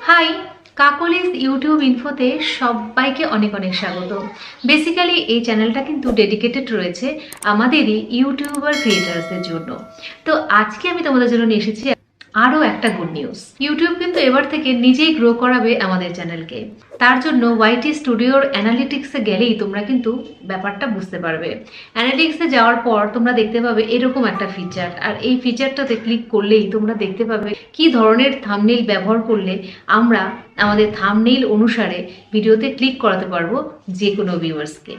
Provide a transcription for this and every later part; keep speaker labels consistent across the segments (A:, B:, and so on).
A: High, Kakoli's YouTube ইনফোতে সবাইকে অনেক অনেক স্বাগত। বেসিক্যালি এই চ্যানেলটা কিন্তু ডেডিকেটেড রয়েছে আমাদেরই ইউটিউবার ক্রিয়েটার্সদের জন্য। তো আজকে আমি তোমাদের জন্য নিয়ে এসেছি আরও একটা গুড নিউজ। ইউটিউব কিন্তু এবার থেকে নিজেই গ্রো করাবে আমাদের চ্যানেলকে। তার জন্য ওয়াইটি স্টুডিওর অ্যানালিটিক্সে গেলেই তোমরা কিন্তু ব্যাপারটা বুঝতে পারবে। অ্যানালিটিক্সে যাওয়ার পর তোমরা দেখতে পাবে এরকম একটা ফিচার, আর এই ফিচারটাতে ক্লিক করলেই তোমরা দেখতে পাবে কি ধরনের থাম্বনেইল ব্যবহার করলে আমরা আমাদের থাম্বনেইল অনুসারে ভিডিওতে ক্লিক করাতে পারবো যে কোনো ভিউয়ার্সকে।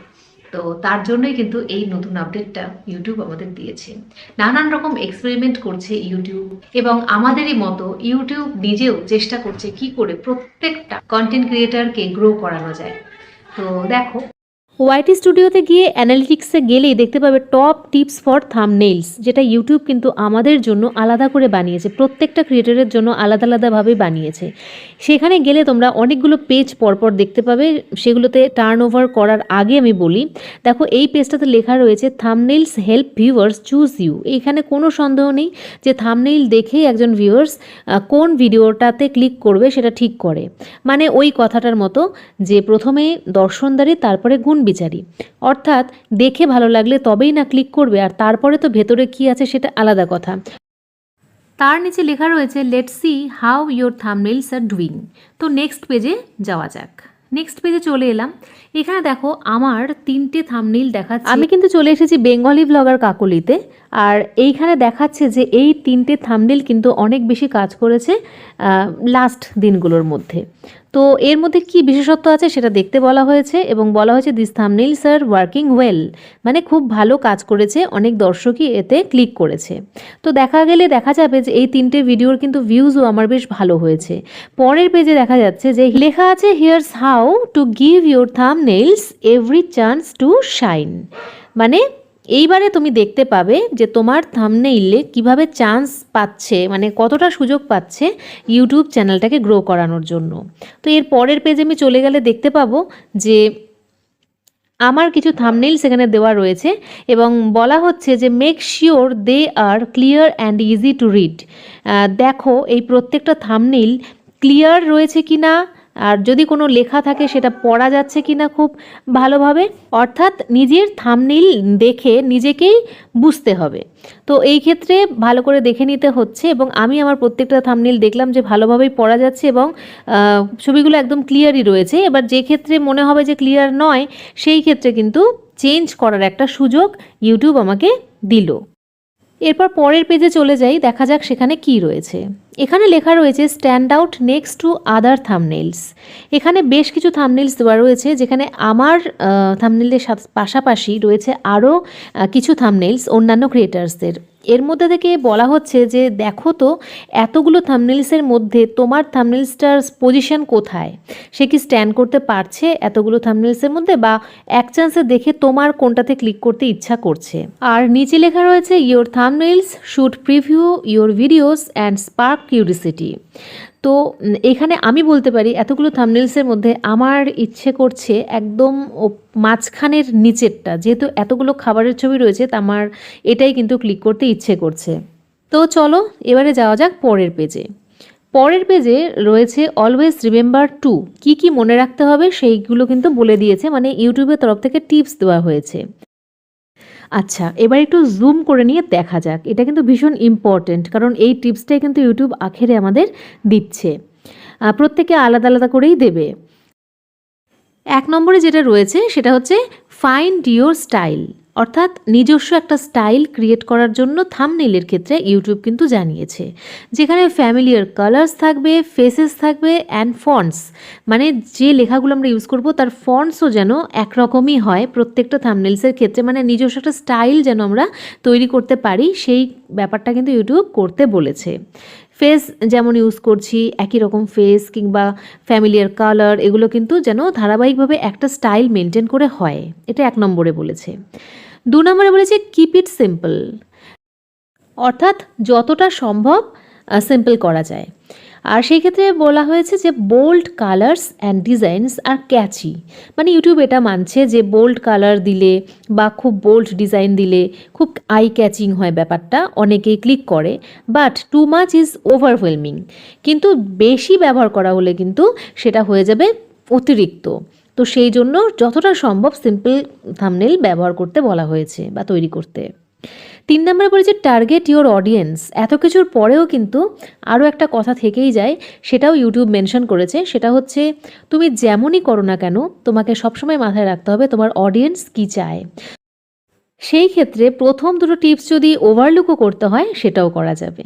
A: তো তার জন্যই কিন্তু এই নতুন আপডেটটা ইউটিউব আমাদের দিয়েছে। নানান রকম এক্সপেরিমেন্ট করছে ইউটিউব, এবং আমাদেরই মতো ইউটিউব নিজেও চেষ্টা করছে কি করে প্রত্যেকটা কন্টেন্ট ক্রিয়েটারকে গ্রো করানো যায়। তো দেখো,
B: ওয়াইটি স্টুডিওতে গিয়ে অ্যানালিটিক্সে গেলেই দেখতে পাবে টপ টিপস ফর থাম্বনেইলস, যেটা ইউটিউব কিন্তু আমাদের জন্য আলাদা করে বানিয়েছে, প্রত্যেকটা ক্রিয়েটরের জন্য আলাদা আলাদাভাবে বানিয়েছে। সেখানে গেলে তোমরা অনেকগুলো পেজ পরপর দেখতে পাবে। সেগুলোতে টার্ন ওভার করার আগে আমি বলি, দেখো এই পেজটাতে লেখা রয়েছে thumbnails help viewers choose you. এইখানে কোনো সন্দেহ নেই যে থাম্বনেইল দেখেই একজন ভিউয়ার্স কোন ভিডিওটাতে ক্লিক করবে সেটা ঠিক করে। মানে ওই কথাটার মতো যে প্রথমে দর্শনদারি, তারপরে গুণ বিচারি, অর্থাৎ দেখে ভালো লাগলে তবেই না ক্লিক করবে, আর তারপরে তো ভেতরে কি আছে সেটা আলাদা কথা। তার নিচে লেখা রয়েছে let's see how your থাম্বনেইলস are doing. তো নেক্সট পেজে যাওয়া যাক। নেক্সট পেজে চলে এলাম। এখানে দেখো আমার 3টে থাম্বনেইল দেখাচ্ছে। আমি কিন্তু চলে এসেছি বেঙ্গলি ব্লগার কাকলিতে, আর এইখানে দেখাচ্ছে যে এই 3টে থাম্বনেইল কিন্তু অনেক বেশি কাজ করেছে লাস্ট দিনগুলোর মধ্যে। তো এর মধ্যে কি বিশেষত্ব আছে সেটা দেখতে বলা হয়েছে, এবং বলা হয়েছে দিস থাম্বনেইলস আর ওয়ার্কিং ওয়েল, মানে খুব ভালো কাজ করেছে, অনেক দর্শকই এতে ক্লিক করেছে। তো দেখা যাবে যে এই 3টে ভিডিওর কিন্তু ভিউজও আমার বেশ ভালো হয়েছে। পরের পেজে দেখা যাচ্ছে যে লেখা আছে here's how to give your থাম্বনেইলস every chance to shine. মানে এইবারে তুমি দেখতে পাবে যে তোমার থাম্বনেইলে কিভাবে চান্স পাচ্ছে, মানে কতটা সুযোগ পাচ্ছে ইউটিউব চ্যানেলটাকে গ্রো করানোর জন্য। তো এর পরের পেজে আমি চলে গেলে দেখতে পাবো যে আমার কিছু থাম্বনেইল সেখানে দেওয়া রয়েছে, এবং বলা হচ্ছে যে make sure they are clear and easy to read. দেখো এই প্রত্যেকটা থাম্বনেইল ক্লিয়ার রয়েছে কি না, আর যদি কোনো লেখা থাকে সেটা পড়া যাচ্ছে কি না খুব ভালোভাবে, অর্থাৎ নিজের থাম্বনেইল দেখে নিজেকেই বুঝতে হবে। তো এই ক্ষেত্রে ভালো করে দেখে নিতে হচ্ছে, এবং আমি আমার প্রত্যেকটা থাম্বনেইল দেখলাম যে ভালোভাবেই পড়া যাচ্ছে, এবং ছবিগুলো একদম ক্লিয়ারই রয়েছে। এবার যে ক্ষেত্রে মনে হবে যে ক্লিয়ার নয়, সেই ক্ষেত্রে কিন্তু চেঞ্জ করার একটা সুযোগ ইউটিউব আমাকে দিল। এরপর পরের পেজে চলে যাই, দেখা যাক সেখানে কি রয়েছে। এখানে লেখা রয়েছে stand out next to other থাম্বনেইলস। এখানে বেশ কিছু থাম্বনেইলস দেওয়া রয়েছে, যেখানে আমার থাম্বনেইলের পাশাপাশি রয়েছে আরও কিছু থাম্বনেইলস অন্যান্য ক্রিয়েটার্সদের। এর মধ্যে থেকে বলা হচ্ছে যে দেখো তো এতগুলো থাম্বনেইলসের মধ্যে তোমার থাম্বনেইলসটার পজিশন কোথায়, সে কি স্ট্যান্ড করতে পারছে এতগুলো থাম্বনেইলসের মধ্যে, বা এক চান্সে দেখে তোমার কোনটাতে ক্লিক করতে ইচ্ছা করছে। আর নিচে লেখা রয়েছে your থাম্বনেইলস should preview your videos and spark curiosity. তো এখানে আমি বলতে পারি এতগুলো থাম্বনেইলসের মধ্যে আমার ইচ্ছে করছে একদম মাঝখানের নিচেরটা, যেহেতু এতগুলো খাবারের ছবি রয়েছে, তা আমার এটাই কিন্তু ক্লিক করতে ইচ্ছে করছে। তো চলো এবারে যাওয়া যাক পরের পেজে। পরের পেজে রয়েছে অলওয়েজ রিমেম্বার টু, কি কি মনে রাখতে হবে সেইগুলো কিন্তু বলে দিয়েছে, মানে ইউটিউবের তরফ থেকে টিপস দেওয়া হয়েছে। আচ্ছা, এবার একটু জুম করে নিয়ে দেখা যাক। এটা কিন্তু ভীষণ ইম্পর্টেন্ট, কারণ এই টিপসটাই কিন্তু ইউটিউব আখেরে আমাদের দিচ্ছে, প্রত্যেকে আলাদা আলাদা করেই দেবে। 1 নম্বরে যেটা রয়েছে সেটা হচ্ছে ফাইন্ড ইয়োর স্টাইল, অর্থাৎ নিজস্ব একটা স্টাইল ক্রিয়েট করার জন্য থাম্বনেইলের ক্ষেত্রে ইউটিউব কিন্তু জানিয়েছে, যেখানে ফ্যামিলিয়ার কালার্স থাকবে, ফেসেস থাকবে অ্যান্ড ফন্টস, মানে যে লেখাগুলো আমরা ইউজ করব তার ফন্টসও যেন একরকমই হয় প্রত্যেকটা থাম্বনেইলসের ক্ষেত্রে, মানে নিজস্ব একটা স্টাইল যেন আমরা তৈরি করতে পারি, সেই ব্যাপারটা কিন্তু ইউটিউব করতে বলেছে। ফেস যেমন ইউজ করছি একই রকম ফেস কিংবা ফ্যামিলিয়ার কালার, এগুলো কিন্তু যেন ধারাবাহিকভাবে একটা স্টাইল মেনটেন করে হয়, এটা 1 নম্বরে বলেছে। 2 নম্বরে বলেছে কিপ ইট সিম্পল, অর্থাৎ যতটা সম্ভব সিম্পল করা যায়। আর সেই ক্ষেত্রে বলা হয়েছে যে বোল্ড কালার্স অ্যান্ড ডিজাইনস আর ক্যাচি, মানে ইউটিউব এটা মানছে যে বোল্ড কালার দিলে বা খুব বোল্ড ডিজাইন দিলে খুব আই ক্যাচিং হয় ব্যাপারটা, অনেকেই ক্লিক করে, but too much is overwhelming, কিন্তু বেশি ব্যবহার করা হলে কিন্তু সেটা হয়ে যাবে অতিরিক্ত। তো সেই জন্য যতটা সম্ভব সিম্পল থাম্বনেল ব্যবহার করতে বলা হয়েছে বা তৈরি করতে। 3 নম্বরে বলেছে টার্গেট ইওর অডিয়েন্স। এত কিছুর পরেও কিন্তু আরও একটা কথা থেকেই যায়, সেটাও ইউটিউব মেনশন করেছে, সেটা হচ্ছে তুমি যেমনই করো না কেন তোমাকে সবসময় মাথায় রাখতে হবে তোমার অডিয়েন্স কী চায়। সেই ক্ষেত্রে প্রথম দুটো টিপস যদি ওভারলুকও করতে হয় সেটাও করা যাবে।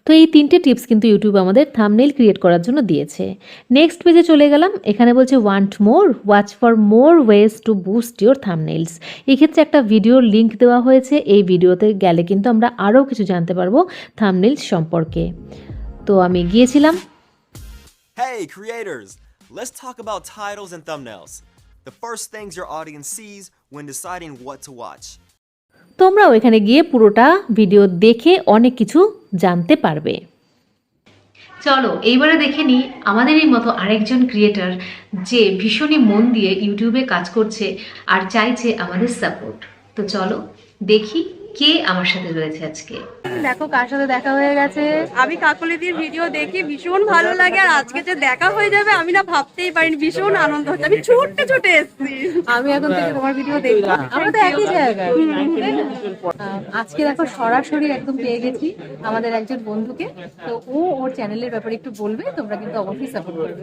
B: তো এই 3টে টিপস কিন্তু ইউটিউব আমাদের থাম্বনেল ক্রিয়েট করার জন্য দিয়েছে। নেক্সট পেজে চলে গেলাম, এখানে বলছে want more, watch for more ways to boost your thumbnails. এক্ষেত্রে একটা ভিডিওর লিঙ্ক দেওয়া হয়েছে, এই ভিডিওতে গেলে কিন্তু আমরা আরও কিছু জানতে পারবো থাম্বনেলস সম্পর্কে। তো আমি গিয়েছিলাম।
C: Hey creators, let's talk about titles and thumbnails. The first things your audience sees when deciding what to watch.
B: তোমরাও এখানে গিয়ে পুরোটা ভিডিও দেখে অনেক কিছু জানতে পারবে।
A: চলো এইবারে দেখে নিই আমাদেরই মতো আরেকজন ক্রিয়েটার যে ভীষণই মন দিয়ে ইউটিউবে কাজ করছে আর চাইছে আমাদের সাপোর্ট। তো চলো দেখি কে আমার সাথে রয়েছে আজকে।
B: দেখো কার সাথে দেখা হয়ে গেছে।
D: আমি কাকলি দিয়ে ভিডিও দেখি ভীষণ ভালো লাগে, আর আজকে যে দেখা হয়ে যাবে আমি না ভাবতেই পারিনি, ভীষণ আনন্দ হচ্ছে। আমি ছুটতে ছুটে এসেছি।
B: আমি এখন থেকে তোমার ভিডিও দেখবো, আমরা তো একই জায়গায়। আজকে দেখো সরাসরি একদম পেয়ে গেছি আমাদের একজন বন্ধুকে, তো ও ওর চ্যানেলের ব্যাপারে একটু বলবে, তোমরা কিন্তু অবশ্যই সাপোর্ট করবে।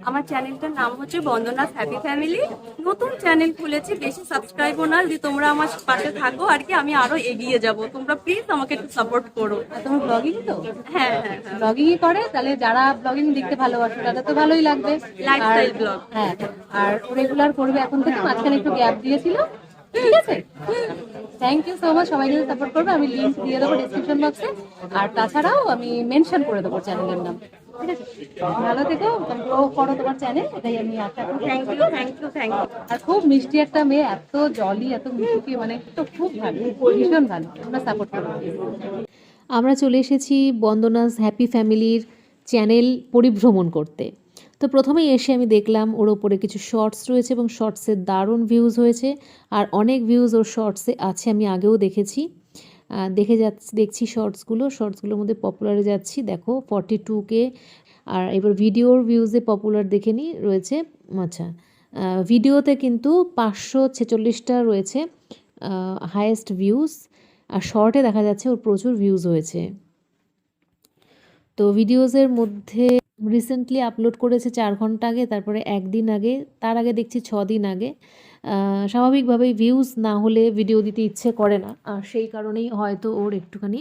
D: আমার চ্যানেলটার নাম হচ্ছে বন্দনাস হ্যাপি ফ্যামিলি। নতুন চ্যানেল খুলেছি, বেশি সাবস্ক্রাইবও না, যদি তোমরা আমার পাশে থাকো আর কি আমি আরো এগিয়ে যাব। তোমরা প্লিজ আমাকে একটু সাপোর্ট করো।
B: আর তোমার ব্লগিং তো?
D: হ্যাঁ হ্যাঁ,
B: ব্লগিংই করে, তাহলে যারা ব্লগিং দেখতে ভালোবাসে তাদের তো ভালোই লাগবে।
D: Lifestyle blog.
B: হ্যাঁ, আর রেগুলার করবে এখন থেকে, মাঝখানে একটু গ্যাপ দিয়েছিল, ঠিক আছে? থ্যাংক ইউ সো মাচ, সবাই যদি সাপোর্ট করবে আমি লিংক দিয়ে দেবো ডিসক্রিপশন বক্সে, আর তাছাড়াও আমি মেনশন করে দেবো চ্যানেলের নাম, ঠিক আছে? ভালো থেকো, গ্রো করো তোমার চ্যানেল, এটাই আমি আশা করি।
D: Thank you thank you thank you.
B: আর খুব মিষ্টি একটা মেয়ে, এত জলি, এত মিষ্টি, মানে তো খুব ভালো, ভীষণ ভালো, তোমরা সাপোর্ট করো। আমরা চলে এসেছি বন্দনাস হ্যাপি ফ্যামিলির চ্যানেল পরিভ্রমণ করতে। তো প্রথমেই এসে আমি দেখলাম ওর ওপরে কিছু শর্টস রয়েছে এবং শর্টসের দারুণ ভিউজ হয়েছে, আর অনেক ভিউজ ওর শর্টসে আছে, আমি আগেও দেখেছি। দেখছি শর্টসগুলোর মধ্যে পপুলারে যাচ্ছি, দেখো 42K। আর এবার ভিডিওর ভিউজে পপুলার দেখে নিই, রয়েছে, আচ্ছা ভিডিওতে কিন্তু 546টা রয়েছে হায়েস্ট ভিউজ, আর শর্টে দেখা যাচ্ছে ওর প্রচুর ভিউজ হয়েছে। তো ভিডিওসের মধ্যে রিসেন্টলি আপলোড করেছে 4 ঘন্টা আগে, তারপরে 1 দিন আগে, তার আগে দেখছি 6 দিন আগে। স্বাভাবিকভাবেই ভিউজ না হলে ভিডিও দিতে ইচ্ছে করে না, আর সেই কারণেই হয়তো ওর একটুখানি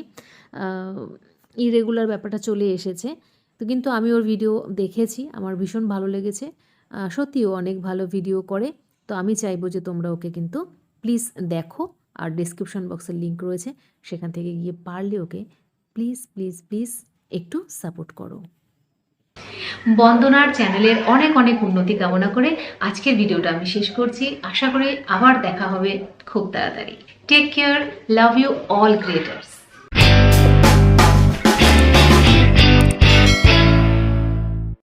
B: ইরেগুলার ব্যাপারটা চলে এসেছে। তো কিন্তু আমি ওর ভিডিও দেখেছি, আমার ভীষণ ভালো লেগেছে, সত্যিও অনেক ভালো ভিডিও করে। তো আমি চাইবো যে তোমরা ওকে কিন্তু প্লিজ দেখো, আর ডিসক্রিপশন বক্সের লিঙ্ক রয়েছে, সেখান থেকে গিয়ে পারলে ওকে প্লিজ প্লিজ প্লিজ একটু সাপোর্ট করো।
A: বন্দনার চ্যানেলের অনেক অনেক উন্নতি কামনা করে আজকের ভিডিওটা আমি শেষ করছি। আশা করি আবার দেখা হবে খুব তাড়াতাড়ি। Take care, love you all creators.